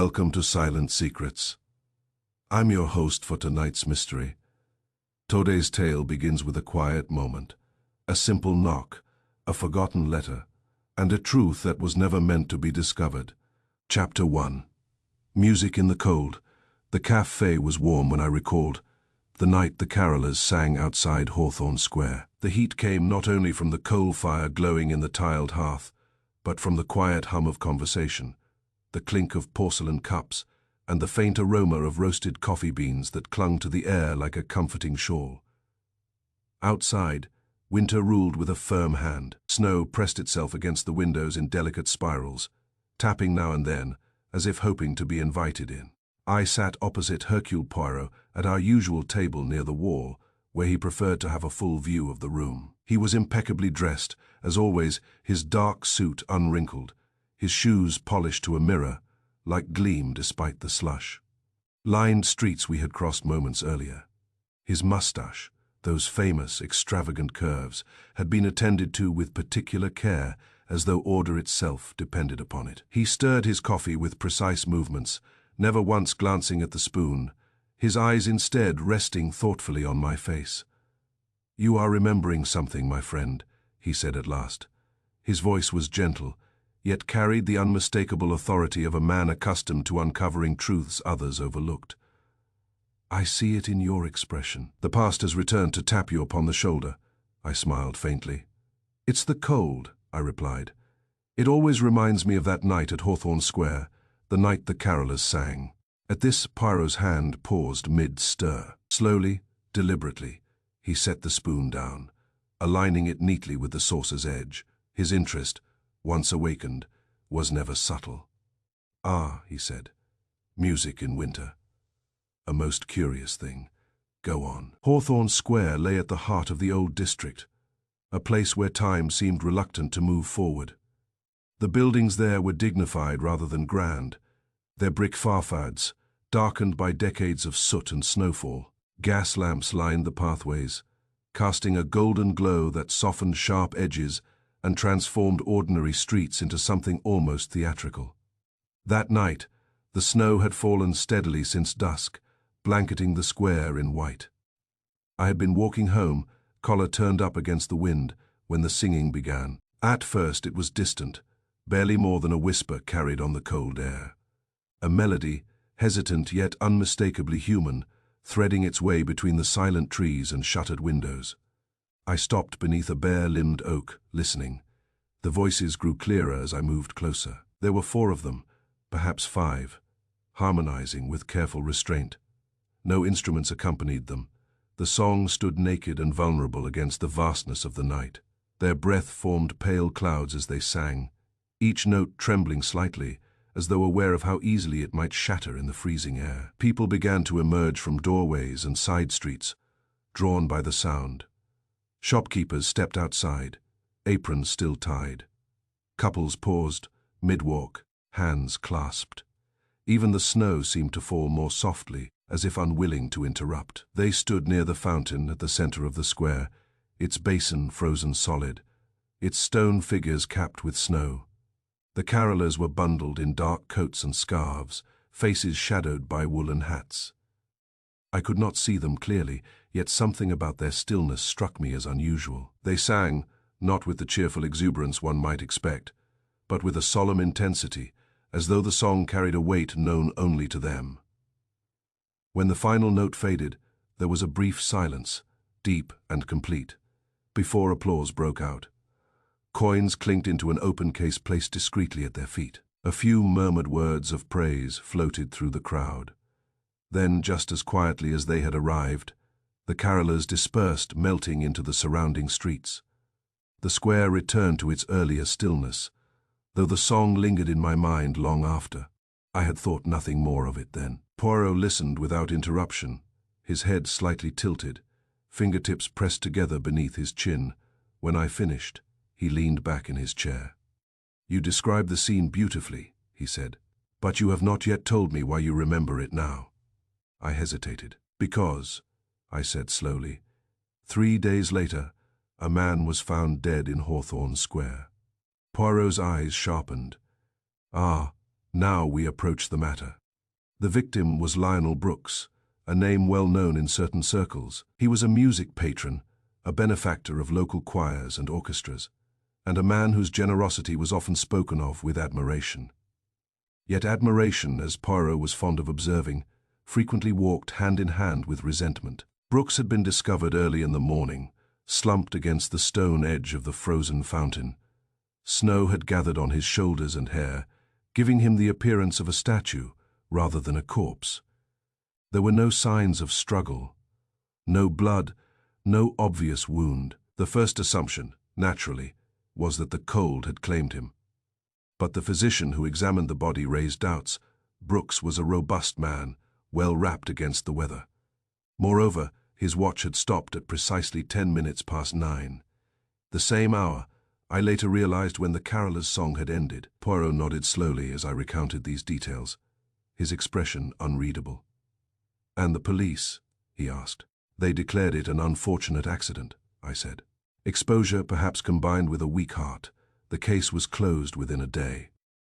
Welcome to Silent Secrets. I'm your host for tonight's mystery. Today's tale begins with a quiet moment, a simple knock, a forgotten letter, and a truth that was never meant to be discovered. Chapter 1. Music in the cold. The café was warm when I recalled the night the carolers sang outside Hawthorne Square. The heat came not only from the coal fire glowing in the tiled hearth, but from the quiet hum of conversation, the clink of porcelain cups, and the faint aroma of roasted coffee beans that clung to the air like a comforting shawl. Outside, winter ruled with a firm hand. Snow pressed itself against the windows in delicate spirals, tapping now and then, as if hoping to be invited in. I sat opposite Hercule Poirot at our usual table near the wall, where he preferred to have a full view of the room. He was impeccably dressed, as always, his dark suit unwrinkled, his shoes polished to a mirror, like gleam despite the slush. Lined streets we had crossed moments earlier. His mustache, those famous, extravagant curves, had been attended to with particular care, as though order itself depended upon it. He stirred his coffee with precise movements, never once glancing at the spoon, his eyes instead resting thoughtfully on my face. "You are remembering something, my friend," he said at last. His voice was gentle, yet carried the unmistakable authority of a man accustomed to uncovering truths others overlooked. "I see it in your expression. The past has returned to tap you upon the shoulder," I smiled faintly. "It's the cold," I replied. "It always reminds me of that night at Hawthorne Square, the night the carolers sang." At this, Poirot's hand paused mid-stir. Slowly, deliberately, he set the spoon down, aligning it neatly with the saucer's edge. His interest, once awakened, was never subtle. "Ah," he said, "music in winter. A most curious thing. Go on." Hawthorne Square lay at the heart of the old district, a place where time seemed reluctant to move forward. The buildings there were dignified rather than grand, their brick facades darkened by decades of soot and snowfall. Gas lamps lined the pathways, casting a golden glow that softened sharp edges and transformed ordinary streets into something almost theatrical. That night, the snow had fallen steadily since dusk, blanketing the square in white. I had been walking home, collar turned up against the wind, when the singing began. At first it was distant, barely more than a whisper carried on the cold air. A melody, hesitant yet unmistakably human, threading its way between the silent trees and shuttered windows. I stopped beneath a bare-limbed oak, listening. The voices grew clearer as I moved closer. There were 4 of them, perhaps 5, harmonizing with careful restraint. No instruments accompanied them. The song stood naked and vulnerable against the vastness of the night. Their breath formed pale clouds as they sang, each note trembling slightly, as though aware of how easily it might shatter in the freezing air. People began to emerge from doorways and side streets, drawn by the sound. Shopkeepers stepped outside, aprons still tied. Couples paused, mid-walk, hands clasped. Even the snow seemed to fall more softly, as if unwilling to interrupt. They stood near the fountain at the center of the square, its basin frozen solid, its stone figures capped with snow. The carolers were bundled in dark coats and scarves, faces shadowed by woolen hats. I could not see them clearly, yet something about their stillness struck me as unusual. They sang, not with the cheerful exuberance one might expect, but with a solemn intensity, as though the song carried a weight known only to them. When the final note faded, there was a brief silence, deep and complete, before applause broke out. Coins clinked into an open case placed discreetly at their feet. A few murmured words of praise floated through the crowd. Then, just as quietly as they had arrived, the carolers dispersed, melting into the surrounding streets. The square returned to its earlier stillness, though the song lingered in my mind long after. I had thought nothing more of it then. Poirot listened without interruption, his head slightly tilted, fingertips pressed together beneath his chin. When I finished, he leaned back in his chair. "You described the scene beautifully," he said, "but you have not yet told me why you remember it now." I hesitated. "Because," I said slowly, "3 days later, a man was found dead in Hawthorne Square." Poirot's eyes sharpened. "Ah, Now we approach the matter. The victim was Lionel Brooks, a name well known in certain circles. He was a music patron, a benefactor of local choirs and orchestras, and a man whose generosity was often spoken of with admiration. Yet admiration, as Poirot was fond of observing, frequently walked hand in hand with resentment. Brooks had been discovered early in the morning, slumped against the stone edge of the frozen fountain. Snow had gathered on his shoulders and hair, giving him the appearance of a statue rather than a corpse. There were no signs of struggle, no blood, no obvious wound. The first assumption, naturally, was that the cold had claimed him. But the physician who examined the body raised doubts. Brooks was a robust man, well wrapped against the weather. Moreover, his watch had stopped at precisely 10 minutes past 9. The same hour, I later realized, when the caroller's song had ended. Poirot nodded slowly as I recounted these details, his expression unreadable. "And the police?" he asked. "They declared it an unfortunate accident," I said. "Exposure, perhaps combined with a weak heart. The case was closed within a day."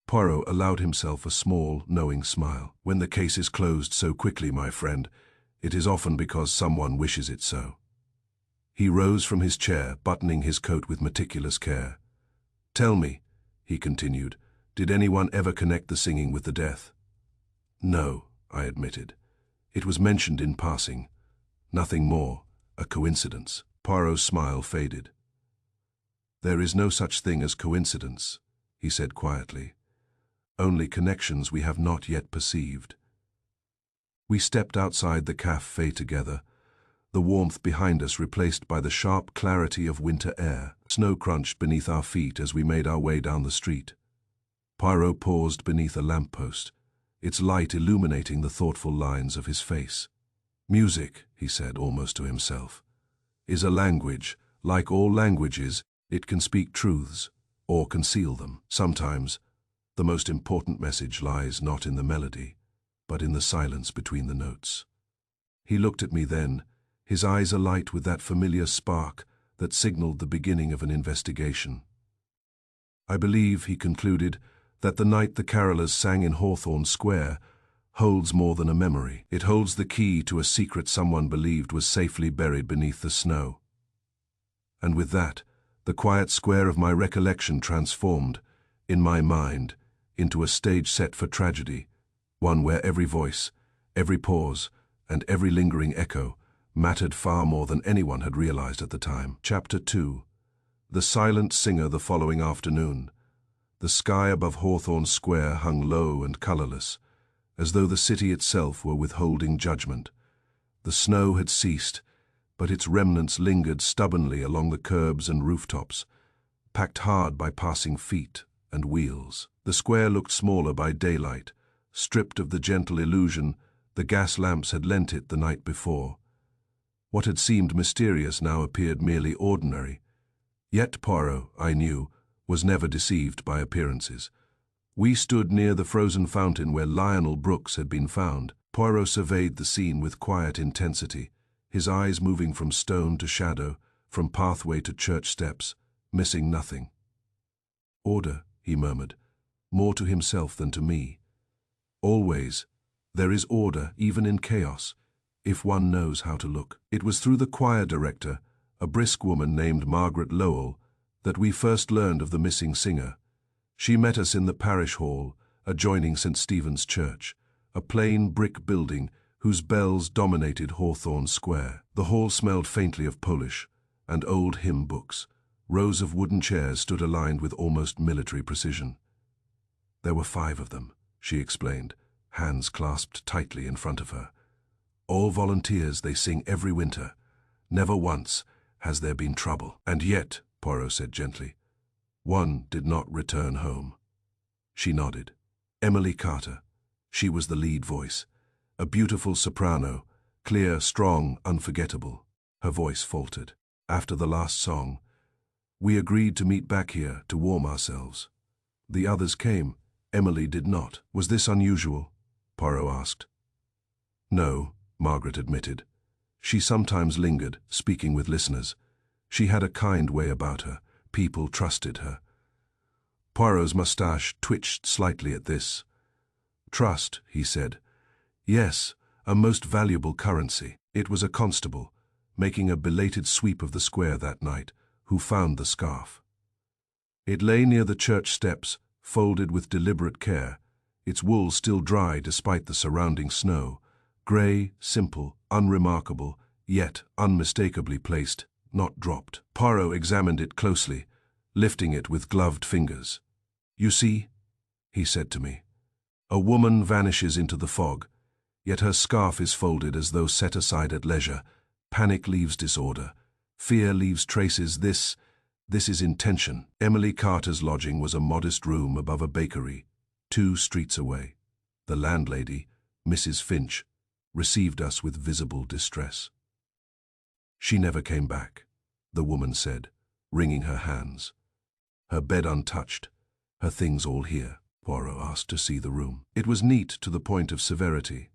Poirot allowed himself a small, knowing smile. "When the case is closed so quickly, my friend, it is often because someone wishes it so." He rose from his chair, buttoning his coat with meticulous care. "Tell me," he continued, "did anyone ever connect the singing with the death?" "No," I admitted. "It was mentioned in passing. Nothing more, a coincidence." Poirot's smile faded. "There is no such thing as coincidence," he said quietly. "Only connections we have not yet perceived." We stepped outside the café together, the warmth behind us replaced by the sharp clarity of winter air. Snow crunched beneath our feet as we made our way down the street. Poirot paused beneath a lamppost, its light illuminating the thoughtful lines of his face. "Music," he said almost to himself, "is a language. Like all languages, it can speak truths or conceal them. Sometimes, the most important message lies not in the melody, but in the silence between the notes." He looked at me then, his eyes alight with that familiar spark that signaled the beginning of an investigation. "I believe," he concluded, "that the night the carolers sang in Hawthorne Square holds more than a memory. It holds the key to a secret someone believed was safely buried beneath the snow." And with that, the quiet square of my recollection transformed, in my mind, into a stage set for tragedy, one where every voice, every pause, and every lingering echo mattered far more than anyone had realized at the time. Chapter 2. The silent singer the following afternoon. The sky above Hawthorne Square hung low and colorless, as though the city itself were withholding judgment. The snow had ceased, but its remnants lingered stubbornly along the curbs and rooftops, packed hard by passing feet and wheels. The square looked smaller by daylight, stripped of the gentle illusion the gas lamps had lent it the night before. What had seemed mysterious now appeared merely ordinary. Yet Poirot, I knew, was never deceived by appearances. We stood near the frozen fountain where Lionel Brooks had been found. Poirot surveyed the scene with quiet intensity, his eyes moving from stone to shadow, from pathway to church steps, missing nothing. "Order," he murmured, more to himself than to me. "Always, there is order even in chaos, if one knows how to look." It was through the choir director, a brisk woman named Margaret Lowell, that we first learned of the missing singer. She met us in the parish hall, adjoining St. Stephen's Church, a plain brick building whose bells dominated Hawthorne Square. The hall smelled faintly of Polish and old hymn books. Rows of wooden chairs stood aligned with almost military precision. "There were 5 of them," she explained, hands clasped tightly in front of her. "All volunteers. They sing every winter. Never once has there been trouble." "And yet," Poirot said gently, "one did not return home." She nodded. Emily Carter. She was the lead voice. A beautiful soprano, clear, strong, unforgettable. Her voice faltered. After the last song, we agreed to meet back here to warm ourselves. The others came. Emily did not. Was this unusual? Poirot asked. No, Margaret admitted. She sometimes lingered, speaking with listeners. She had a kind way about her. People trusted her. Poirot's moustache twitched slightly at this. Trust, he said. Yes, a most valuable currency. It was a constable, making a belated sweep of the square that night, who found the scarf. It lay near the church steps, folded with deliberate care, its wool still dry despite the surrounding snow, grey, simple, unremarkable, yet unmistakably placed, not dropped. Poirot examined it closely, lifting it with gloved fingers. "You see," he said to me, "a woman vanishes into the fog, yet her scarf is folded as though set aside at leisure. Panic leaves disorder. Fear leaves traces. This is intention." Emily Carter's lodging was a modest room above a bakery, 2 streets away. The landlady, Mrs. Finch, received us with visible distress. "She never came back," the woman said, wringing her hands. "Her bed untouched, her things all here." Poirot asked to see the room. It was neat to the point of severity.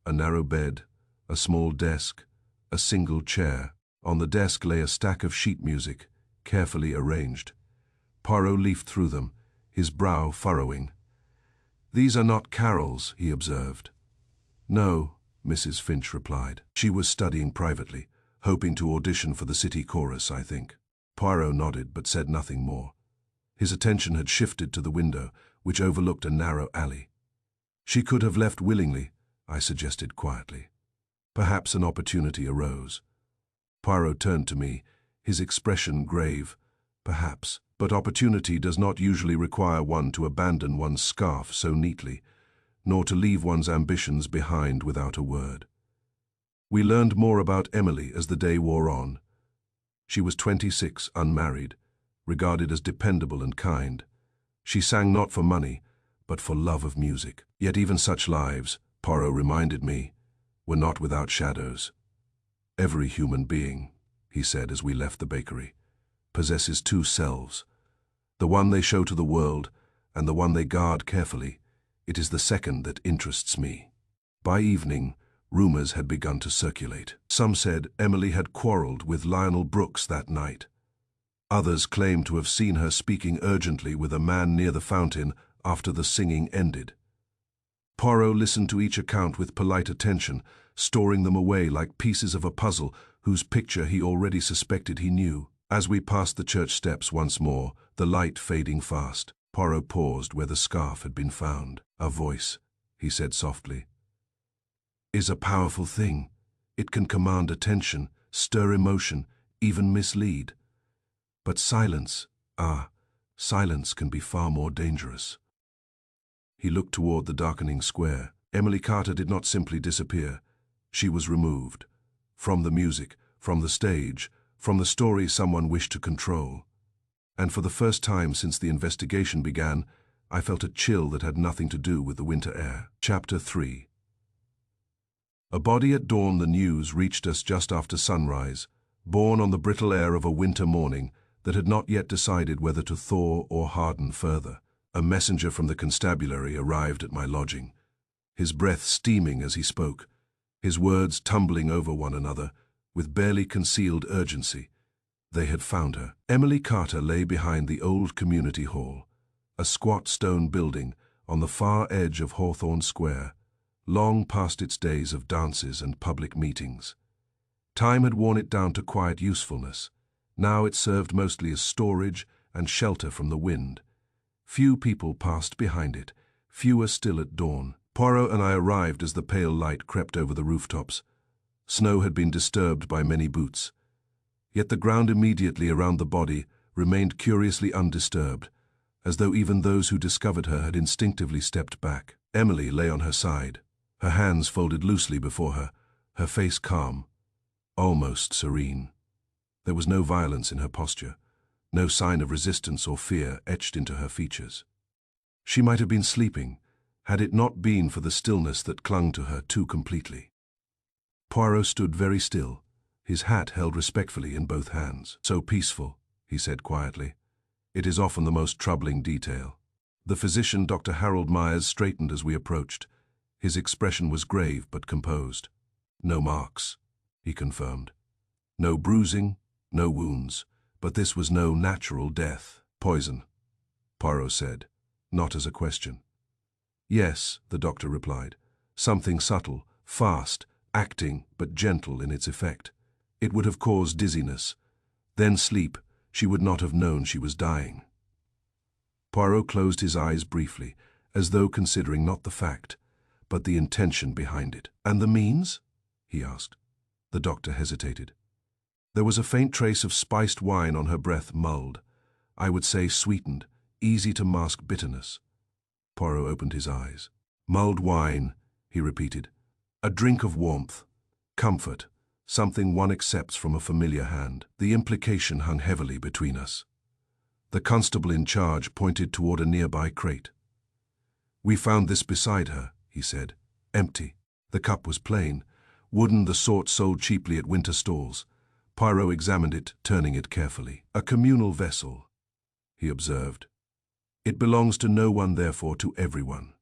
A narrow bed, a small desk, a single chair. On the desk lay a stack of sheet music, carefully arranged. Poirot leafed through them, his brow furrowing. "These are not carols," he observed. "No," Mrs. Finch replied. She was studying privately, hoping to audition for the city chorus, I think. Poirot nodded but said nothing more. His attention had shifted to the window, which overlooked a narrow alley. "She could have left willingly," I suggested quietly. Perhaps an opportunity arose. Poirot turned to me, his expression grave. "Perhaps, but opportunity does not usually require one to abandon one's scarf so neatly, nor to leave one's ambitions behind without a word." We learned more about Emily as the day wore on. She was 26, unmarried, regarded as dependable and kind. She sang not for money, but for love of music. Yet even such lives, Poirot reminded me, were not without shadows. "Every human being," he said as we left the bakery, "possesses 2 selves. The one they show to the world, and the one they guard carefully. It is the second that interests me." By evening, rumors had begun to circulate. Some said Emily had quarreled with Lionel Brooks that night. Others claimed to have seen her speaking urgently with a man near the fountain after the singing ended. Poirot listened to each account with polite attention, storing them away like pieces of a puzzle whose picture he already suspected he knew. As we passed the church steps once more, the light fading fast, Poirot paused where the scarf had been found. "A voice," he said softly, "is a powerful thing. It can command attention, stir emotion, even mislead. But silence, silence can be far more dangerous." He looked toward the darkening square. Emily Carter did not simply disappear. She was removed. From the music, from the stage, from the story someone wished to control. And for the first time since the investigation began, I felt a chill that had nothing to do with the winter air. Chapter 3. A body at dawn. The news reached us just after sunrise, borne on the brittle air of a winter morning that had not yet decided whether to thaw or harden further. A messenger from the constabulary arrived at my lodging, his breath steaming as he spoke, his words tumbling over one another with barely concealed urgency. They had found her. Emily Carter lay behind the old community hall, a squat stone building on the far edge of Hawthorne Square, long past its days of dances and public meetings. Time had worn it down to quiet usefulness. Now it served mostly as storage and shelter from the wind. Few people passed behind it, fewer still at dawn. Poirot and I arrived as the pale light crept over the rooftops. Snow had been disturbed by many boots. Yet the ground immediately around the body remained curiously undisturbed, as though even those who discovered her had instinctively stepped back. Emily lay on her side, her hands folded loosely before her, her face calm, almost serene. There was no violence in her posture, no sign of resistance or fear etched into her features. She might have been sleeping, had it not been for the stillness that clung to her too completely. Poirot stood very still, his hat held respectfully in both hands. "So peaceful," he said quietly. "It is often the most troubling detail." The physician, Dr. Harold Myers, straightened as we approached. His expression was grave but composed. "No marks," he confirmed. "No bruising, no wounds, but this was no natural death." "Poison," Poirot said, not as a question. Yes, the doctor replied. Something subtle, fast, acting, but gentle in its effect. It would have caused dizziness. Then sleep, she would not have known she was dying. Poirot closed his eyes briefly, as though considering not the fact, but the intention behind it. "And the means?" he asked. The doctor hesitated. There was a faint trace of spiced wine on her breath, mulled. I would say sweetened, easy to mask bitterness. Poirot opened his eyes. "Mulled wine," he repeated. "A drink of warmth, comfort, something one accepts from a familiar hand." The implication hung heavily between us. The constable in charge pointed toward a nearby crate. "We found this beside her," he said. "Empty." The cup was plain, wooden, the sort sold cheaply at winter stalls. Poirot examined it, turning it carefully. "A communal vessel," he observed. "It belongs to no one, therefore to everyone."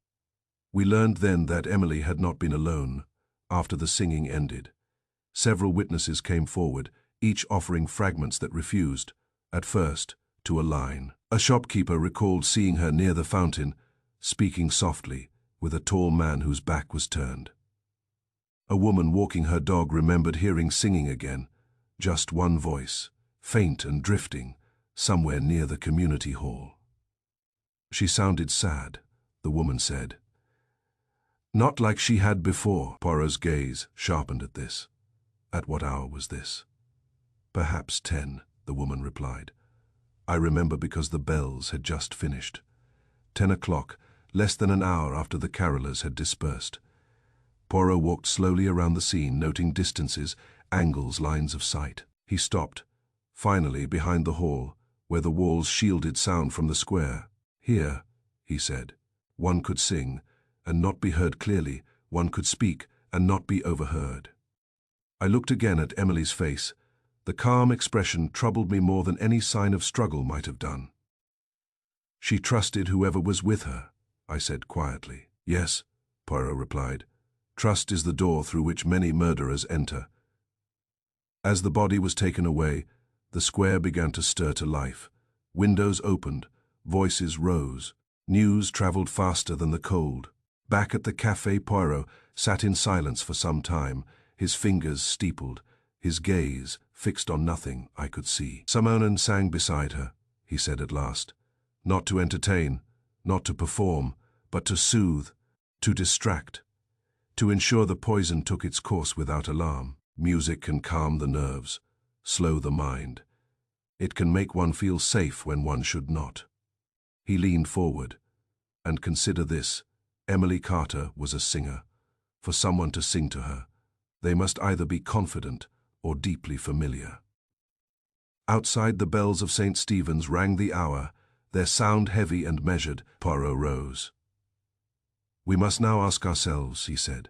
We learned then that Emily had not been alone. After the singing ended, several witnesses came forward, each offering fragments that refused, at first, to a line. A shopkeeper recalled seeing her near the fountain, speaking softly, with a tall man whose back was turned. A woman walking her dog remembered hearing singing again, just one voice, faint and drifting, somewhere near the community hall. "She sounded sad," the woman said. "Not like she had before." Poirot's gaze sharpened at this. "At what hour was this?" "Perhaps 10, the woman replied. "I remember because the bells had just finished. 10 o'clock, less than an hour after the carolers had dispersed." Poirot walked slowly around the scene, noting distances, angles, lines of sight. He stopped, finally behind the hall, where the walls shielded sound from the square. "Here," he said, "one could sing, and not be heard clearly. One could speak, and not be overheard." I looked again at Emily's face. The calm expression troubled me more than any sign of struggle might have done. "She trusted whoever was with her," I said quietly. "Yes," Poirot replied. "Trust is the door through which many murderers enter." As the body was taken away, the square began to stir to life. Windows opened, voices rose. News traveled faster than the cold. Back at the café, Poirot sat in silence for some time, his fingers steepled, his gaze fixed on nothing I could see. "Simonin sang beside her," he said at last. "Not to entertain, not to perform, but to soothe, to distract, to ensure the poison took its course without alarm. Music can calm the nerves, slow the mind. It can make one feel safe when one should not." He leaned forward. "And consider this, Emily Carter was a singer. For someone to sing to her, they must either be confident or deeply familiar." Outside, the bells of St. Stephen's rang the hour, their sound heavy and measured. Poirot rose. "We must now ask ourselves," he said,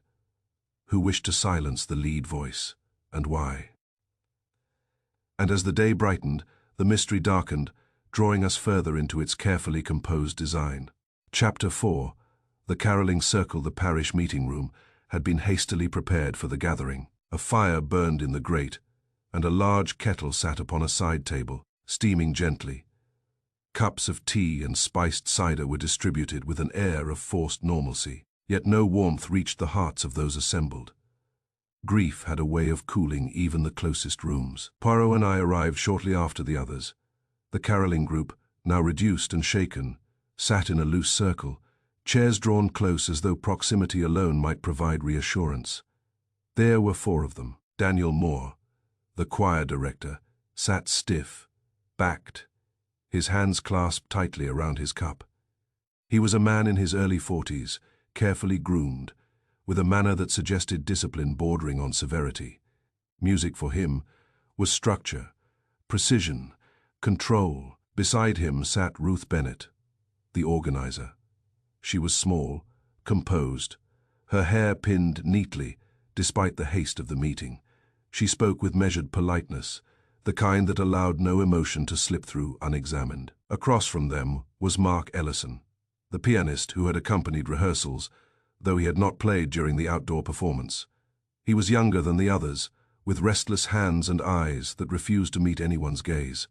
"who wished to silence the lead voice, and why?" And as the day brightened, the mystery darkened, drawing us further into its carefully composed design. Chapter 4. The caroling circle. The parish meeting room had been hastily prepared for the gathering. A fire burned in the grate, and a large kettle sat upon a side table, steaming gently. Cups of tea and spiced cider were distributed with an air of forced normalcy, yet no warmth reached the hearts of those assembled. Grief had a way of cooling even the closest rooms. Poirot and I arrived shortly after the others. The caroling group, now reduced and shaken, sat in a loose circle, chairs drawn close as though proximity alone might provide reassurance. There were 4 of them. Daniel Moore, the choir director, sat stiff, backed, his hands clasped tightly around his cup. He was a man in his early 40s, carefully groomed, with a manner that suggested discipline bordering on severity. Music for him was structure, precision, control. Beside him sat Ruth Bennett, the organizer. She was small, composed, her hair pinned neatly, despite the haste of the meeting. She spoke with measured politeness, the kind that allowed no emotion to slip through unexamined. Across from them was Mark Ellison, the pianist who had accompanied rehearsals, though he had not played during the outdoor performance. He was younger than the others, with restless hands and eyes that refused to meet anyone's gaze.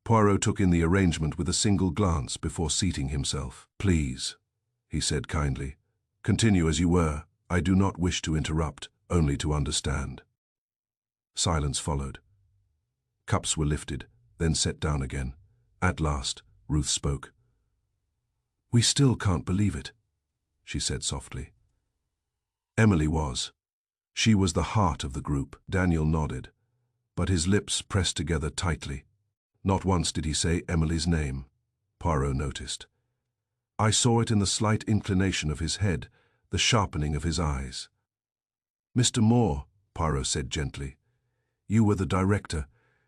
Poirot took in the arrangement with a single glance before seating himself. "Please," he said kindly. Continue as you were. I do not wish to interrupt, only to understand. Silence followed. Cups were lifted, then set down again. At last, Ruth spoke. We still can't believe it, she said softly. Emily was. She was the heart of the group. Daniel nodded, but his lips pressed together tightly. Not once did he say Emily's name, Poirot noticed. I saw it in the slight inclination of his head, the sharpening of his eyes. Mr. Moore, Poirot said gently, you were the director.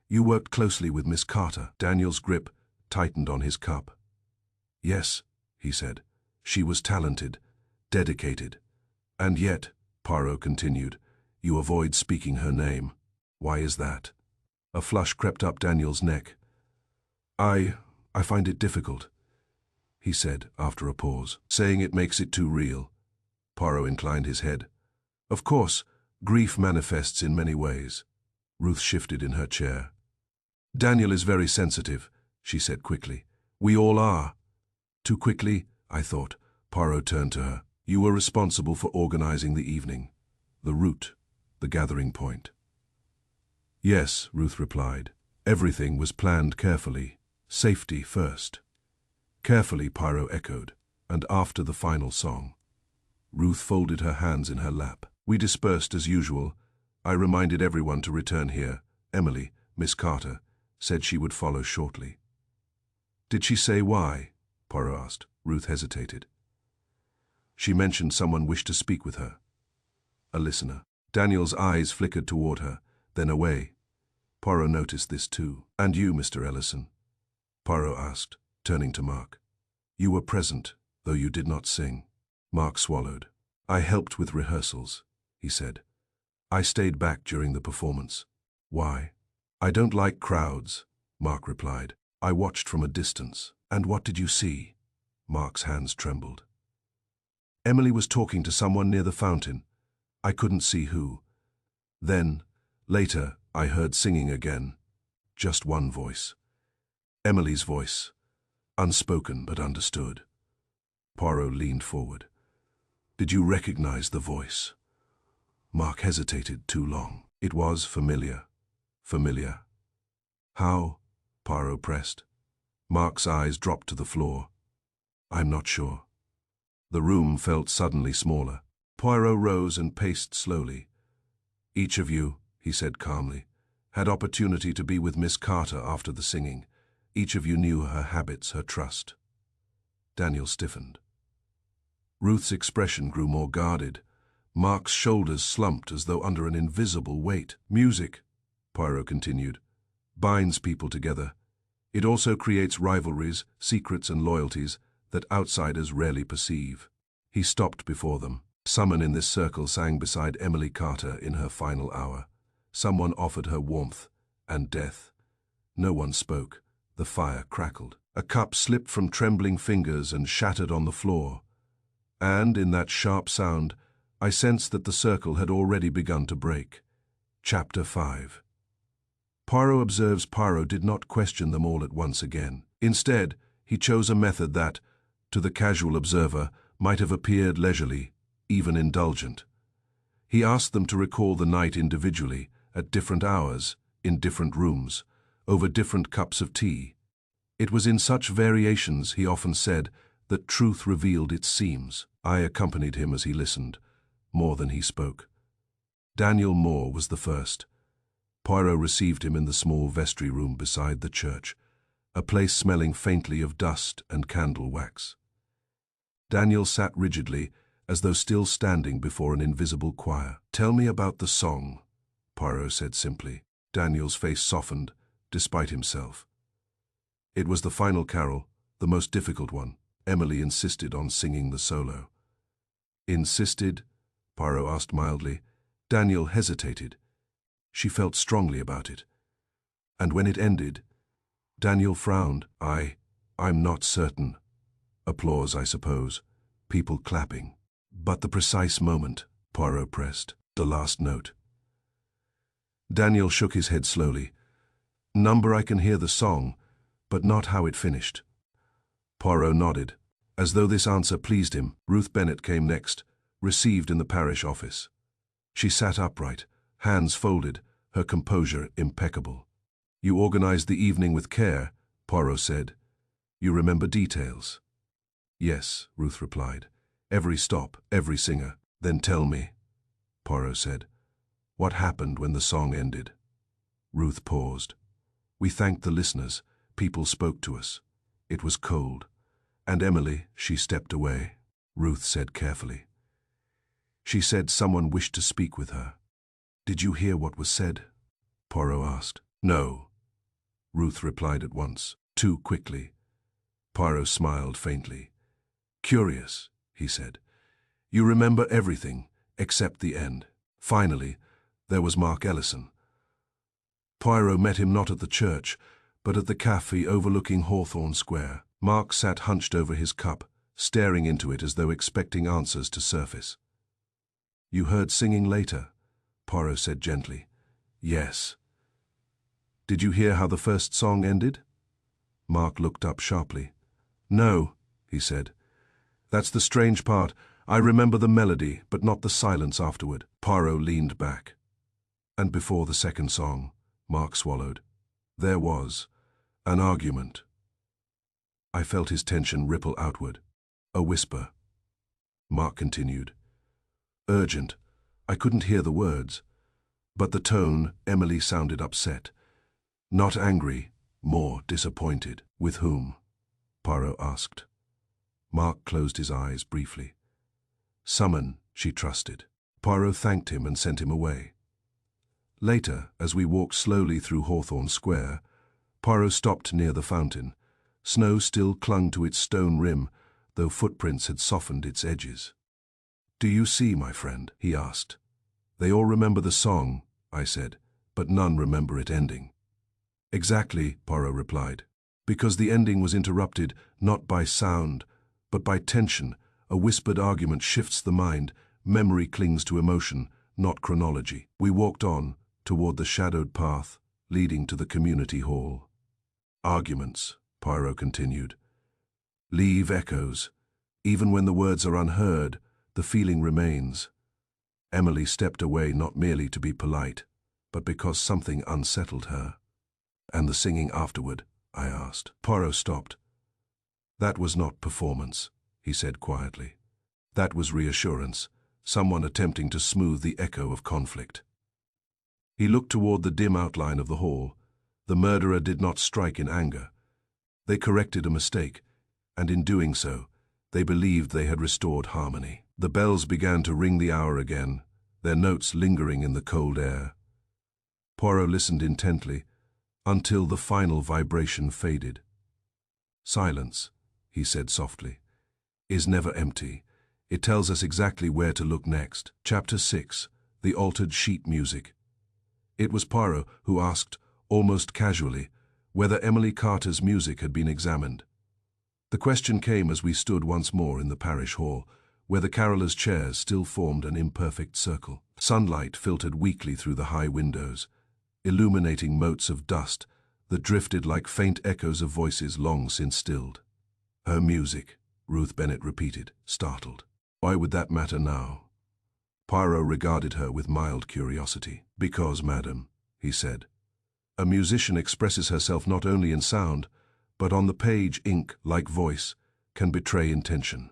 You worked closely with Miss Carter. Daniel's grip tightened on his cup. Yes, he said, she was talented, dedicated. And yet, Poirot continued, you avoid speaking her name. Why is that? A flush crept up Daniel's neck. I find it difficult, he said after a pause. Saying it makes it too real. Poirot inclined his head. Of course, grief manifests in many ways. Ruth shifted in her chair. Daniel is very sensitive, she said quickly. We all are. Too quickly, I thought. Poirot turned to her. You were responsible for organizing the evening. The route, the gathering point. Yes, Ruth replied. Everything was planned carefully. Safety first. Carefully, Poirot echoed, and after the final song. Ruth folded her hands in her lap. We dispersed as usual. I reminded everyone to return here. Emily, Miss Carter, said she would follow shortly. Did she say why? Poirot asked. Ruth hesitated. She mentioned someone wished to speak with her. A listener. Daniel's eyes flickered toward her, then away. Poirot noticed this too. And you, Mr. Ellison? Poirot asked, turning to Mark. You were present, though you did not sing. Mark swallowed. I helped with rehearsals, he said. I stayed back during the performance. Why? I don't like crowds, Mark replied. I watched from a distance. And what did you see? Mark's hands trembled. Emily was talking to someone near the fountain. I couldn't see who. Then, later, I heard singing again. Just one voice. Emily's voice. Unspoken but understood. Poirot leaned forward. Did you recognize the voice? Mark hesitated too long. It was familiar. Familiar. How? Poirot pressed. Mark's eyes dropped to the floor. I'm not sure. The room felt suddenly smaller. Poirot rose and paced slowly. Each of you, he said calmly, had opportunity to be with Miss Carter after the singing. Each of you knew her habits, her trust. Daniel stiffened. Ruth's expression grew more guarded. Mark's shoulders slumped as though under an invisible weight. Music, Poirot continued, binds people together. It also creates rivalries, secrets and loyalties that outsiders rarely perceive. He stopped before them. Someone in this circle sang beside Emily Carter in her final hour. Someone offered her warmth and death. No one spoke. The fire crackled. A cup slipped from trembling fingers and shattered on the floor. And, in that sharp sound, I sensed that the circle had already begun to break. Chapter 5. Poirot observes Poirot did not question them all at once again. Instead, he chose a method that, to the casual observer, might have appeared leisurely, even indulgent. He asked them to recall the night individually, at different hours, in different rooms, over different cups of tea. It was in such variations, he often said, that truth revealed its seams. I accompanied him as he listened, more than he spoke. Daniel Moore was the first. Poirot received him in the small vestry room beside the church, a place smelling faintly of dust and candle wax. Daniel sat rigidly, as though still standing before an invisible choir. Tell me about the song, Poirot said simply. Daniel's face softened, despite himself. It was the final carol, the most difficult one. Emily insisted on singing the solo. Insisted? Poirot asked mildly. Daniel hesitated. She felt strongly about it. And when it ended, Daniel frowned. I'm not certain. Applause, I suppose. People clapping. But the precise moment, Poirot pressed. The last note. Daniel shook his head slowly. Number I can hear the song, but not how it finished. Poirot nodded. As though this answer pleased him, Ruth Bennet came next, received in the parish office. She sat upright, hands folded, her composure impeccable. "You organized the evening with care," Poirot said. "You remember details?" "Yes," Ruth replied. "Every stop, every singer." "Then tell me," Poirot said. "What happened when the song ended?" Ruth paused. "We thanked the listeners. People spoke to us. It was cold. And Emily, she stepped away," Ruth said carefully. "She said someone wished to speak with her." "Did you hear what was said?" Poirot asked. "No," Ruth replied at once, too quickly. Poirot smiled faintly. "Curious," he said. "You remember everything, except the end." Finally, there was Mark Ellison. Poirot met him not at the church, but at the café overlooking Hawthorne Square. Mark sat hunched over his cup, staring into it as though expecting answers to surface. "You heard singing later?" Poirot said gently. "Yes." "Did you hear how the first song ended?" Mark looked up sharply. "No," he said. "That's the strange part. I remember the melody, but not the silence afterward." Poirot leaned back. "And before the second song," Mark swallowed, "there was an argument." I felt his tension ripple outward. A whisper. Mark continued. "Urgent. I couldn't hear the words. But the tone, Emily sounded upset. Not angry, more disappointed." "With whom?" Poirot asked. Mark closed his eyes briefly. "Someone she trusted." Poirot thanked him and sent him away. Later, as we walked slowly through Hawthorne Square, Poirot stopped near the fountain. Snow still clung to its stone rim, though footprints had softened its edges. "Do you see, my friend?" he asked. "They all remember the song," I said, "but none remember it ending." "Exactly," Poirot replied, "because the ending was interrupted not by sound, but by tension. A whispered argument shifts the mind, memory clings to emotion, not chronology." We walked on, toward the shadowed path, leading to the community hall. "Arguments," Poirot continued, "leave echoes. Even when the words are unheard, the feeling remains." Emily stepped away not merely to be polite, but because something unsettled her. "And the singing afterward?" I asked. Poirot stopped. "That was not performance," he said quietly. "That was reassurance, someone attempting to smooth the echo of conflict." He looked toward the dim outline of the hall. The murderer did not strike in anger. They corrected a mistake, and in doing so, they believed they had restored harmony. The bells began to ring the hour again, their notes lingering in the cold air. Poirot listened intently, until the final vibration faded. "Silence," he said softly, "is never empty. It tells us exactly where to look next." Chapter 6. The Altered Sheet Music. It was Poirot who asked, almost casually, whether Emily Carter's music had been examined. The question came as we stood once more in the parish hall, where the carolers' chairs still formed an imperfect circle. Sunlight filtered weakly through the high windows, illuminating motes of dust that drifted like faint echoes of voices long since stilled. "Her music," Ruth Bennet repeated, startled. "Why would that matter now?" Poirot regarded her with mild curiosity. "Because, madam," he said, "a musician expresses herself not only in sound, but on the page ink, like voice, can betray intention."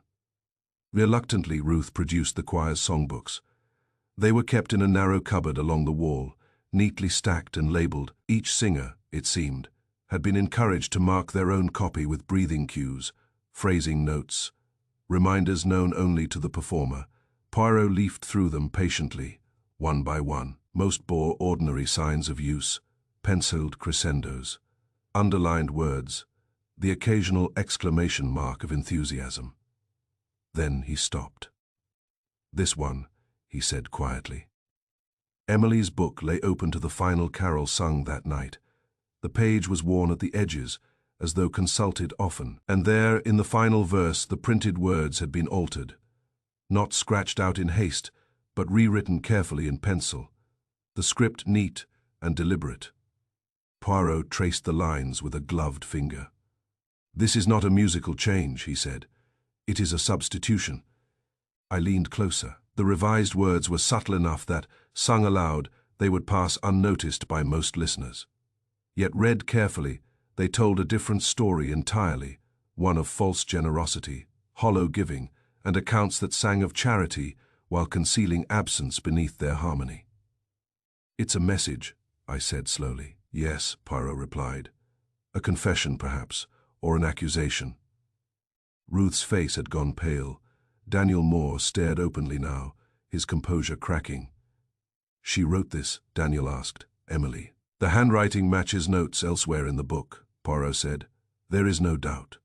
Reluctantly, Ruth produced the choir's songbooks. They were kept in a narrow cupboard along the wall, neatly stacked and labeled. Each singer, it seemed, had been encouraged to mark their own copy with breathing cues, phrasing notes, reminders known only to the performer. Poirot leafed through them patiently, one by one. Most bore ordinary signs of use, penciled crescendos, underlined words, the occasional exclamation mark of enthusiasm. Then he stopped. "This one," he said quietly. Emily's book lay open to the final carol sung that night. The page was worn at the edges, as though consulted often, and there, in the final verse, the printed words had been altered. Not scratched out in haste, but rewritten carefully in pencil, the script neat and deliberate. Poirot traced the lines with a gloved finger. "This is not a musical change," he said. It is a substitution. I leaned closer. The revised words were subtle enough that, sung aloud, they would pass unnoticed by most listeners. Yet read carefully, they told a different story entirely, one of false generosity, hollow giving, and accounts that sang of charity while concealing absence beneath their harmony. "It's a message," I said slowly. "Yes," Poirot replied. "A confession, perhaps, or an accusation." Ruth's face had gone pale. Daniel Moore stared openly now, his composure cracking. "She wrote this?" Daniel asked. "Emily." "The handwriting matches notes elsewhere in the book," Poirot said. "There is no doubt."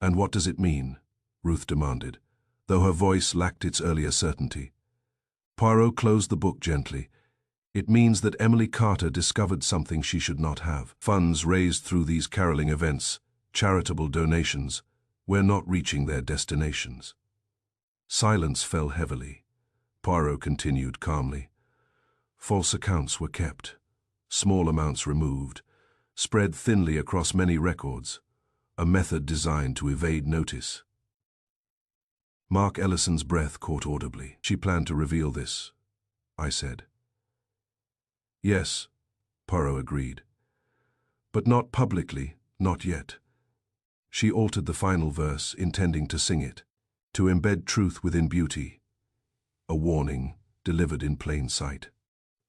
"And what does it mean?" Ruth demanded, though her voice lacked its earlier certainty. Poirot closed the book gently. "It means that Emily Carter discovered something she should not have. Funds raised through these caroling events, charitable donations, were not reaching their destinations." Silence fell heavily. Poirot continued calmly. "False accounts were kept, small amounts removed, spread thinly across many records, a method designed to evade notice." Mark Ellison's breath caught audibly. "She planned to reveal this," I said. "Yes," Poirot agreed. "But not publicly, not yet. She altered the final verse, intending to sing it, to embed truth within beauty. A warning, delivered in plain sight."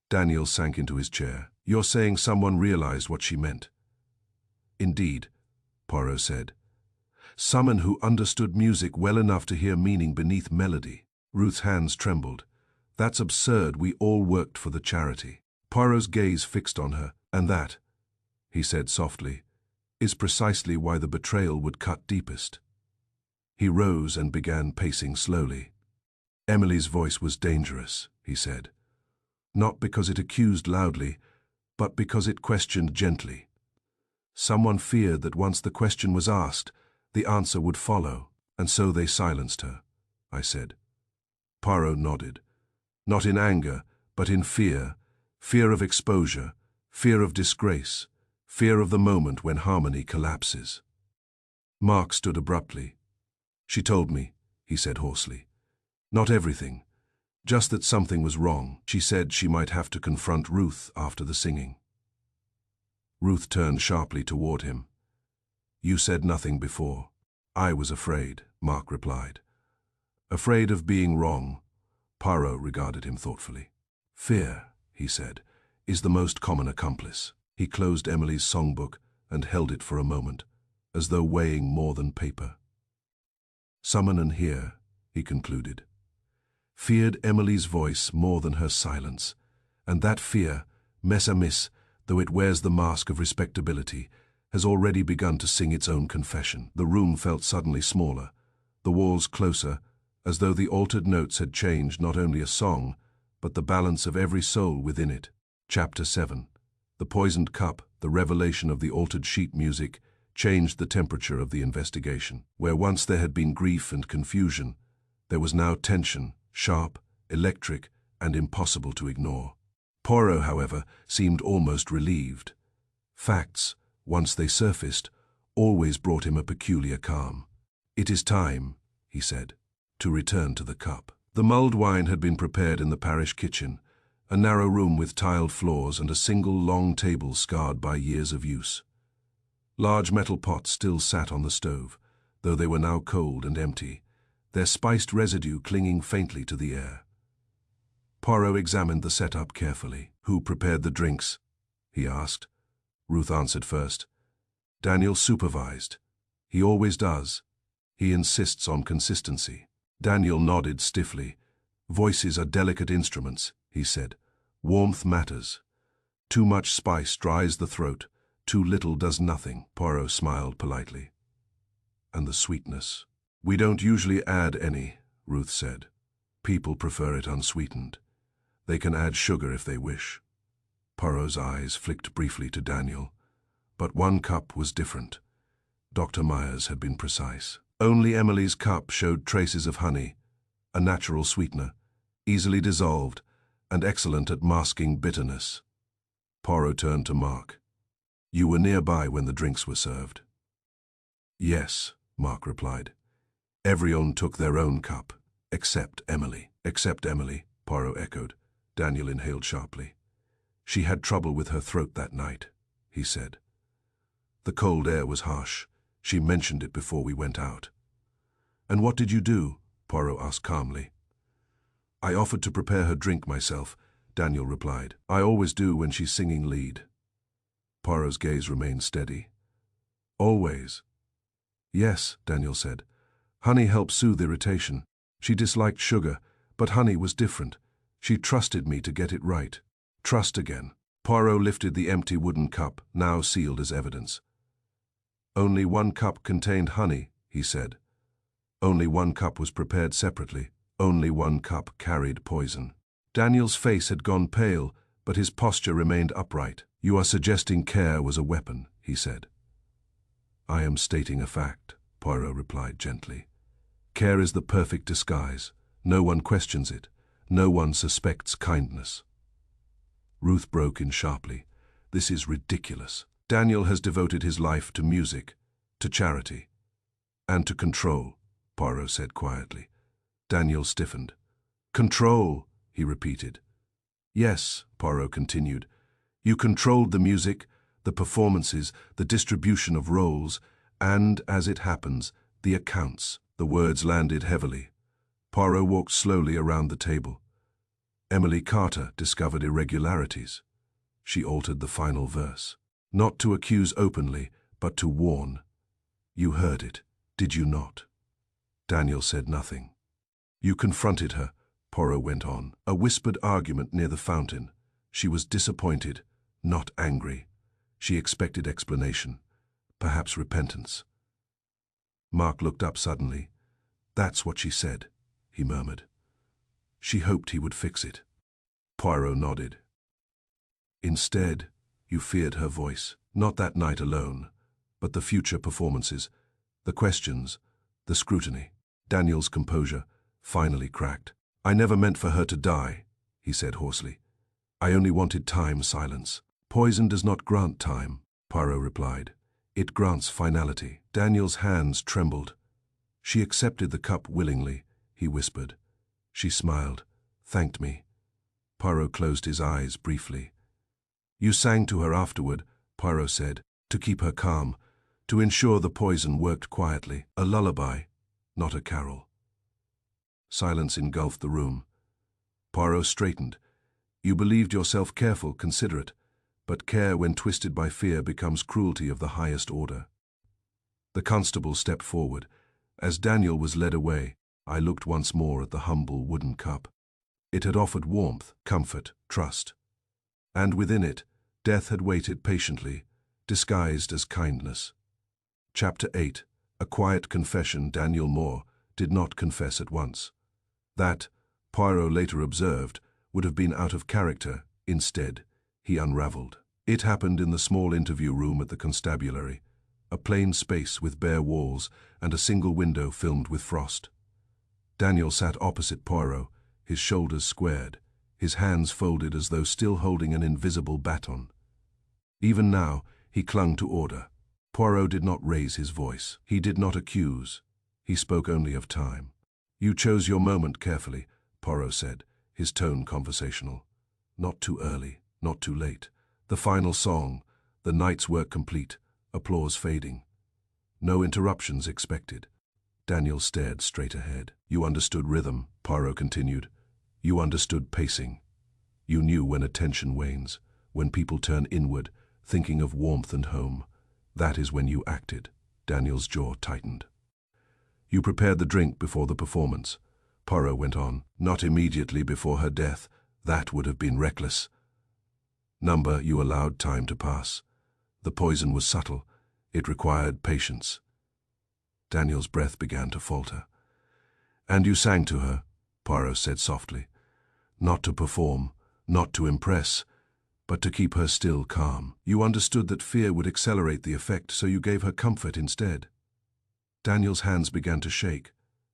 Daniel sank into his chair. "You're saying someone realized what she meant?" "Indeed," Poirot said. "Someone who understood music well enough to hear meaning beneath melody." Ruth's hands trembled. "That's absurd. We all worked for the charity." Poirot's gaze fixed on her. "And that," he said softly, "is precisely why the betrayal would cut deepest." He rose and began pacing slowly. "Emily's voice was dangerous," he said. "Not because it accused loudly, but because it questioned gently. Someone feared that once the question was asked, the answer would follow, and so they silenced her," I said. Poirot nodded. "Not in anger, but in fear. Fear of exposure, fear of disgrace, fear of the moment when harmony collapses." Mark stood abruptly. "She told me," he said hoarsely. "Not everything, just that something was wrong. She said she might have to confront Ruth after the singing." Ruth turned sharply toward him. "You said nothing before." "I was afraid," Mark replied. "Afraid of being wrong." Poirot regarded him thoughtfully. "Fear," he said, "is the most common accomplice." He closed Emily's songbook and held it for a moment, as though weighing more than paper. "Summon and hear," he concluded. "Feared Emily's voice more than her silence, and that fear, mes amis, though it wears the mask of respectability, has already begun to sing its own confession." The room felt suddenly smaller, the walls closer, as though the altered notes had changed not only a song, but the balance of every soul within it. Chapter 7. The poisoned cup, the revelation of the altered sheet music, changed the temperature of the investigation. Where once there had been grief and confusion, there was now tension, sharp, electric, and impossible to ignore. Poirot, however, seemed almost relieved. Facts, once they surfaced, always brought him a peculiar calm. "It is time," he said, "to return to the cup." The mulled wine had been prepared in the parish kitchen, a narrow room with tiled floors and a single long table scarred by years of use. Large metal pots still sat on the stove, though they were now cold and empty, their spiced residue clinging faintly to the air. Poirot examined the setup carefully. "Who prepared the drinks?" he asked. Ruth answered first. "Daniel supervised. He always does. He insists on consistency." Daniel nodded stiffly. "Voices are delicate instruments," he said. "Warmth matters. Too much spice dries the throat. Too little does nothing." Poirot smiled politely. "And the sweetness?" "We don't usually add any," Ruth said. "People prefer it unsweetened. They can add sugar if they wish." Poirot's eyes flicked briefly to Daniel. But one cup was different. Dr. Myers had been precise. Only Emily's cup showed traces of honey, a natural sweetener, easily dissolved, and excellent at masking bitterness. Poirot turned to Mark. "You were nearby when the drinks were served." "Yes," Mark replied. Everyone took their own cup, except Emily. Except Emily, Poirot echoed. Daniel inhaled sharply. She had trouble with her throat that night, he said. The cold air was harsh. She mentioned it before we went out. And what did you do? Poirot asked calmly. I offered to prepare her drink myself, Daniel replied. I always do when she's singing lead. Poirot's gaze remained steady. Always? Yes, Daniel said. Honey helped soothe irritation. She disliked sugar, but honey was different. She trusted me to get it right. Trust again. Poirot lifted the empty wooden cup, now sealed as evidence. Only one cup contained honey, he said. Only one cup was prepared separately. Only one cup carried poison. Daniel's face had gone pale, but his posture remained upright. You are suggesting care was a weapon, he said. I am stating a fact, Poirot replied gently. Care is the perfect disguise. No one questions it. No one suspects kindness. Ruth broke in sharply. This is ridiculous. Daniel has devoted his life to music, to charity, and to control, Poirot said quietly. Daniel stiffened. Control, he repeated. Yes, Poirot continued. You controlled the music, the performances, the distribution of roles, and, as it happens, the accounts. The words landed heavily. Poirot walked slowly around the table. Emily Carter discovered irregularities. She altered the final verse. Not to accuse openly, but to warn. You heard it, did you not? Daniel said nothing. You confronted her, Poirot went on. A whispered argument near the fountain. She was disappointed, not angry. She expected explanation, perhaps repentance. Mark looked up suddenly. That's what she said, he murmured. She hoped he would fix it. Poirot nodded. Instead, you feared her voice, not that night alone, but the future performances, the questions, the scrutiny. Daniel's composure finally cracked. I never meant for her to die, he said hoarsely. I only wanted time, silence. Poison does not grant time, Poirot replied. It grants finality. Daniel's hands trembled. She accepted the cup willingly, he whispered. She smiled, thanked me. Poirot closed his eyes briefly. You sang to her afterward, Poirot said, to keep her calm, to ensure the poison worked quietly. A lullaby, not a carol. Silence engulfed the room. Poirot straightened. You believed yourself careful, considerate, but care when twisted by fear becomes cruelty of the highest order. The constable stepped forward. As Daniel was led away, I looked once more at the humble wooden cup. It had offered warmth, comfort, trust. And within it, death had waited patiently, disguised as kindness. Chapter 8. A quiet confession. Daniel Moore did not confess at once. That, Poirot later observed, would have been out of character. Instead, he unraveled. It happened in the small interview room at the constabulary, a plain space with bare walls and a single window filmed with frost. Daniel sat opposite Poirot, his shoulders squared, his hands folded as though still holding an invisible baton. Even now, he clung to order. Poirot did not raise his voice. He did not accuse. He spoke only of time. You chose your moment carefully, Poirot said, his tone conversational. Not too early, not too late. The final song, the night's work complete, applause fading. No interruptions expected. Daniel stared straight ahead. You understood rhythm, Poirot continued. You understood pacing. You knew when attention wanes, when people turn inward, thinking of warmth and home. That is when you acted. Daniel's jaw tightened. You prepared the drink before the performance, Poirot went on. Not immediately before her death. That would have been reckless. You allowed time to pass. The poison was subtle. It required patience. Daniel's breath began to falter. And you sang to her, Poirot said softly. Not to perform, not to impress, but to keep her still calm. You understood that fear would accelerate the effect, so you gave her comfort instead. Daniel's hands began to shake.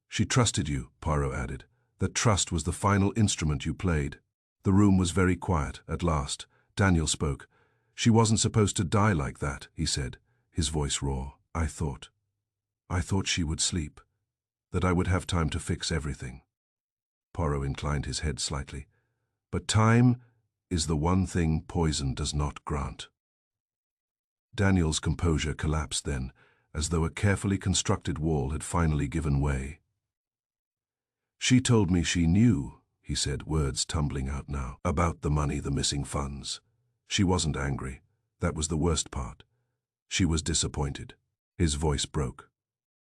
She trusted you, Poirot added. That trust was the final instrument you played. The room was very quiet, at last. Daniel spoke. She wasn't supposed to die like that, he said, his voice raw. I thought she would sleep. that I would have time to fix everything. Poirot inclined his head slightly. But time is the one thing poison does not grant. Daniel's composure collapsed then, as though a carefully constructed wall had finally given way. She told me she knew, he said, words tumbling out now, about the money, the missing funds. She wasn't angry. That was the worst part. She was disappointed. His voice broke.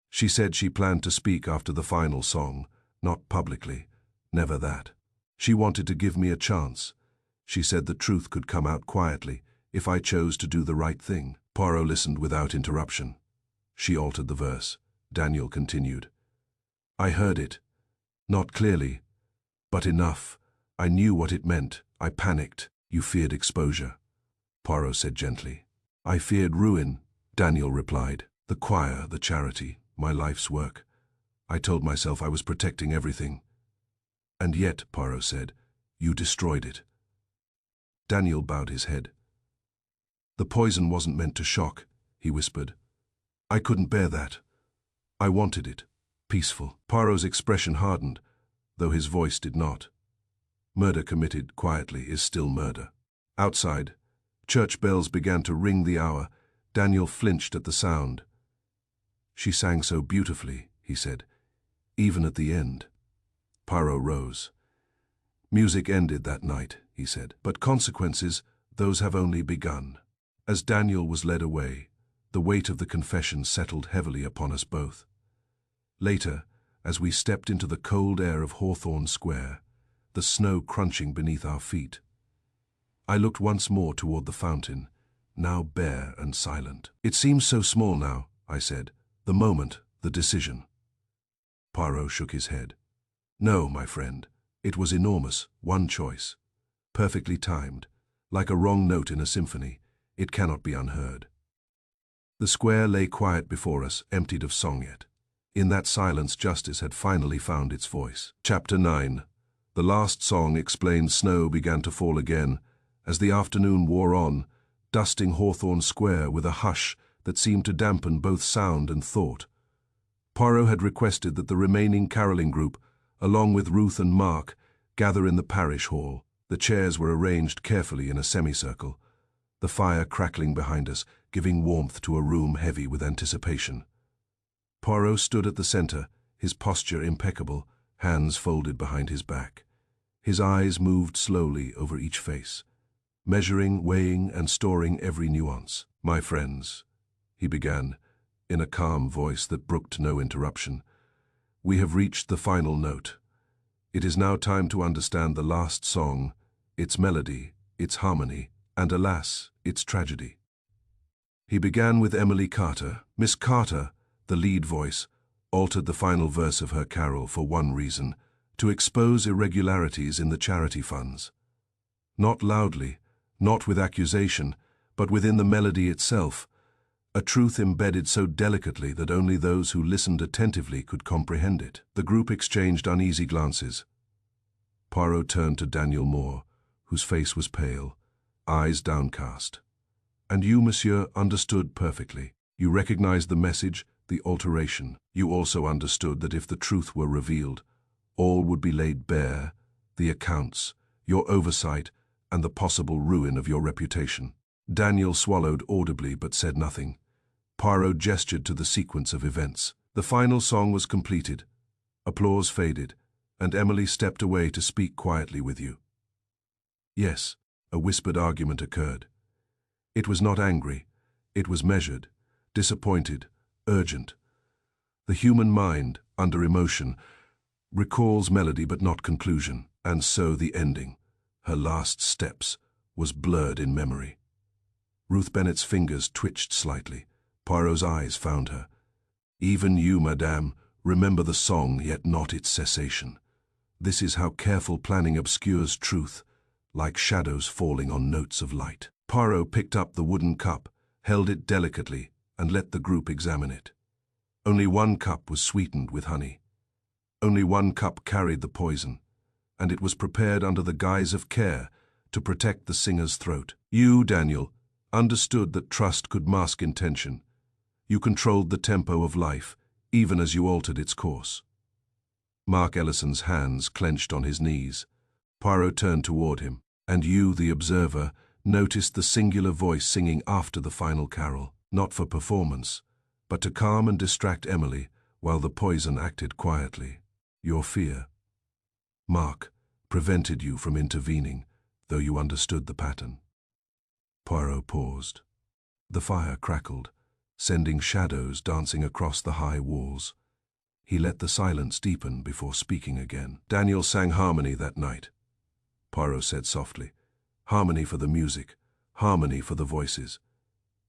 She said she planned to speak after the final song, not publicly, never that. She wanted to give me a chance. She said the truth could come out quietly if I chose to do the right thing. Poirot listened without interruption. She altered the verse. Daniel continued. I heard it. Not clearly, but enough. I knew what it meant. I panicked. You feared exposure, Poirot said gently. I feared ruin, Daniel replied. The choir, the charity, my life's work. I told myself I was protecting everything. And yet, Poirot said, you destroyed it. Daniel bowed his head. The poison wasn't meant to shock, he whispered. I couldn't bear that. I wanted it. Peaceful. Poirot's expression hardened, though his voice did not. Murder committed quietly is still murder. Outside, church bells began to ring the hour. Daniel flinched at the sound. She sang so beautifully, he said, even at the end. Poirot rose. Music ended that night, he said, but consequences, those have only begun. As Daniel was led away, the weight of the confession settled heavily upon us both. Later, as we stepped into the cold air of Hawthorne Square, the snow crunching beneath our feet, I looked once more toward the fountain, now bare and silent. It seems so small now, I said. The moment, the decision. Poirot shook his head. No, my friend, it was enormous, one choice. Perfectly timed, like a wrong note in a symphony, it cannot be unheard. The square lay quiet before us, emptied of song yet. In that silence justice had finally found its voice. Chapter 9. The last song explained snow began to fall again, as the afternoon wore on, dusting Hawthorne Square with a hush that seemed to dampen both sound and thought. Poirot had requested that the remaining caroling group, along with Ruth and Mark, gather in the parish hall. The chairs were arranged carefully in a semicircle, the fire crackling behind us, giving warmth to a room heavy with anticipation. Poirot stood at the center, his posture impeccable, hands folded behind his back. His eyes moved slowly over each face, measuring, weighing, and storing every nuance. My friends, he began, in a calm voice that brooked no interruption, we have reached the final note. It is now time to understand the last song, its melody, its harmony, and alas, its tragedy. He began with Emily Carter. Miss Carter, the lead voice, altered the final verse of her carol for one reason, to expose irregularities in the charity funds. Not loudly, not with accusation, but within the melody itself, a truth embedded so delicately that only those who listened attentively could comprehend it. The group exchanged uneasy glances. Poirot turned to Daniel Moore, whose face was pale, eyes downcast. And you, monsieur, understood perfectly. You recognized the message, the alteration. You also understood that if the truth were revealed, all would be laid bare, the accounts, your oversight, and the possible ruin of your reputation. Daniel swallowed audibly but said nothing. Poirot gestured to the sequence of events. The final song was completed. Applause faded, and Emily stepped away to speak quietly with you. Yes, a whispered argument occurred. It was not angry. It was measured, disappointed, urgent. The human mind, under emotion, recalls melody but not conclusion, and so the ending, her last steps, was blurred in memory. Ruth Bennett's fingers twitched slightly. Poirot's eyes found her. Even you, madame, remember the song, yet not its cessation. This is how careful planning obscures truth, like shadows falling on notes of light. Poirot picked up the wooden cup, held it delicately, and let the group examine it. Only one cup was sweetened with honey. Only one cup carried the poison, and it was prepared under the guise of care to protect the singer's throat. You, Daniel, understood that trust could mask intention. You controlled the tempo of life, even as you altered its course. Mark Ellison's hands clenched on his knees. Poirot turned toward him, and you, the observer, noticed the singular voice singing after the final carol, not for performance, but to calm and distract Emily while the poison acted quietly. Your fear, Mark, prevented you from intervening, though you understood the pattern. Poirot paused. The fire crackled, sending shadows dancing across the high walls. He let the silence deepen before speaking again. Daniel sang harmony that night, Poirot said softly. Harmony for the music, harmony for the voices.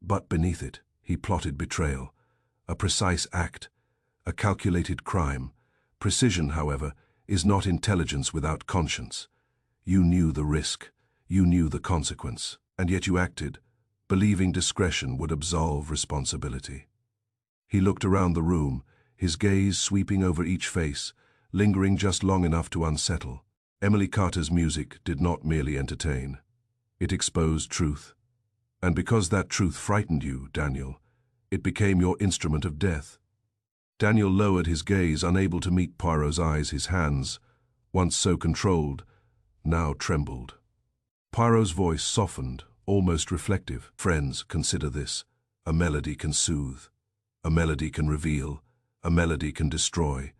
But beneath it, he plotted betrayal, a precise act, a calculated crime. Precision, however, is not intelligence without conscience. You knew the risk, you knew the consequence, and yet you acted, believing discretion would absolve responsibility. He looked around the room, his gaze sweeping over each face, lingering just long enough to unsettle. Emily Carter's music did not merely entertain. It exposed truth. And because that truth frightened you, Daniel, it became your instrument of death. Daniel lowered his gaze, unable to meet Poirot's eyes. His hands, once so controlled, now trembled. Poirot's voice softened, almost reflective. Friends, consider this. A melody can soothe. A melody can reveal. A melody can destroy.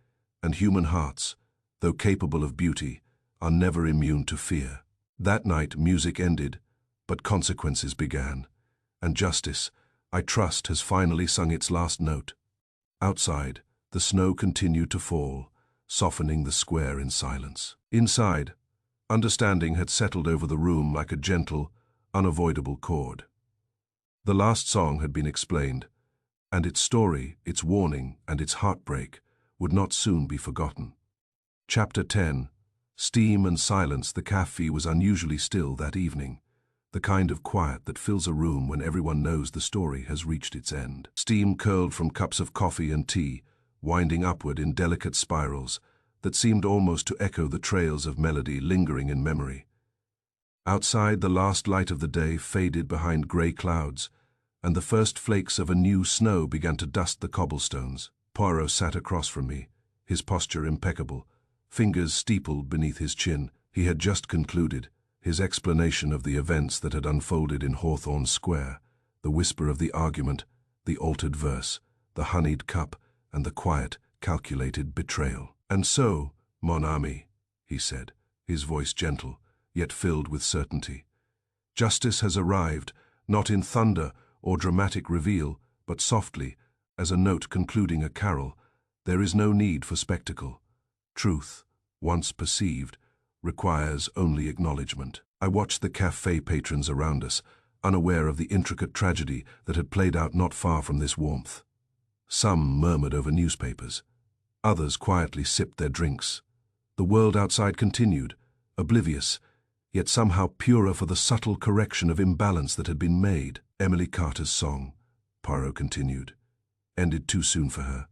And human hearts, though capable of beauty, are never immune to fear. That night music ended, but consequences began. And justice, I trust, has finally sung its last note. Outside, the snow continued to fall, softening the square in silence. Inside, understanding had settled over the room like a gentle, unavoidable chord. The last song had been explained, and its story, its warning, and its heartbreak would not soon be forgotten. Chapter 10. Steam and silence. The cafe was unusually still that evening, the kind of quiet that fills a room when everyone knows the story has reached its end. Steam curled from cups of coffee and tea, winding upward in delicate spirals that seemed almost to echo the trails of melody lingering in memory. Outside, the last light of the day faded behind grey clouds, and the first flakes of a new snow began to dust the cobblestones. Poirot sat across from me, his posture impeccable, fingers steepled beneath his chin. He had just concluded his explanation of the events that had unfolded in Hawthorne Square, the whisper of the argument, the altered verse, the honeyed cup, and the quiet, calculated betrayal. "And so, mon ami," he said, his voice gentle, yet filled with certainty, "justice has arrived, not in thunder or dramatic reveal, but softly, as a note concluding a carol. There is no need for spectacle. Truth, once perceived, requires only acknowledgement." I watched the cafe patrons around us, unaware of the intricate tragedy that had played out not far from this warmth. Some murmured over newspapers. Others quietly sipped their drinks. The world outside continued, oblivious, yet somehow purer for the subtle correction of imbalance that had been made. Emily Carter's song, Poirot continued, ended too soon for her.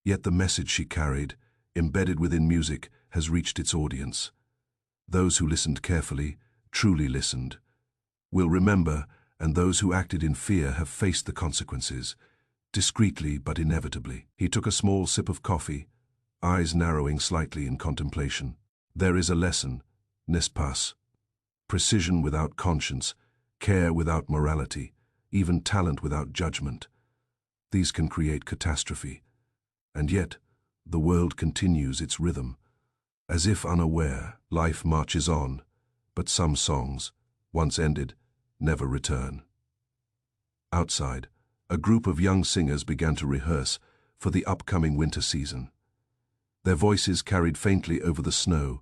Yet the message she carried, embedded within music, has reached its audience. Those who listened carefully, truly listened, will remember, and those who acted in fear have faced the consequences, discreetly but inevitably. He took a small sip of coffee, eyes narrowing slightly in contemplation. There is a lesson, n'est-ce pas? Precision without conscience, care without morality, even talent without judgment. These can create catastrophe. And yet, the world continues its rhythm. As if unaware, life marches on, but some songs, once ended, never return. Outside, a group of young singers began to rehearse for the upcoming winter season. Their voices carried faintly over the snow,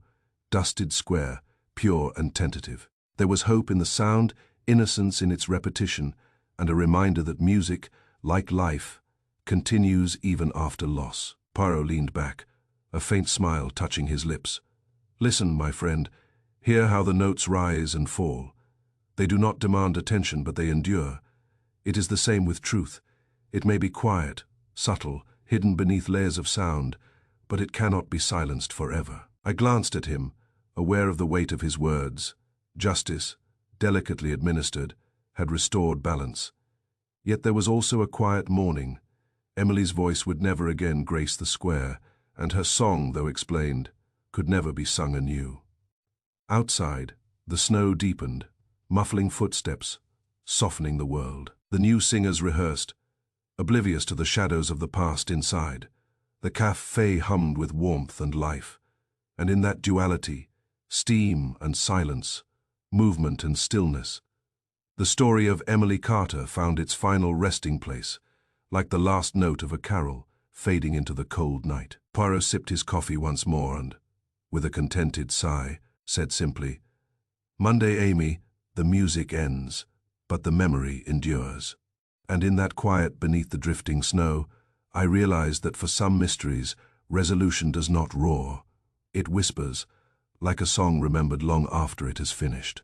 dusted square, pure and tentative. There was hope in the sound, innocence in its repetition, and a reminder that music, like life, continues even after loss. Poirot leaned back, a faint smile touching his lips. "Listen, my friend, hear how the notes rise and fall. They do not demand attention, but they endure. It is the same with truth. It may be quiet, subtle, hidden beneath layers of sound, but it cannot be silenced forever." I glanced at him, aware of the weight of his words. Justice, delicately administered, had restored balance. Yet there was also a quiet mourning. Emily's voice would never again grace the square, and her song, though explained, could never be sung anew. Outside, the snow deepened, muffling footsteps, softening the world. The new singers rehearsed, oblivious to the shadows of the past inside. The café hummed with warmth and life, and in that duality, steam and silence, movement and stillness, the story of Emily Carter found its final resting place, like the last note of a carol fading into the cold night. Poirot sipped his coffee once more and, with a contented sigh, said simply, "Monday, Amy, the music ends, but the memory endures." And in that quiet beneath the drifting snow, I realized that for some mysteries, resolution does not roar. It whispers, like a song remembered long after it has finished.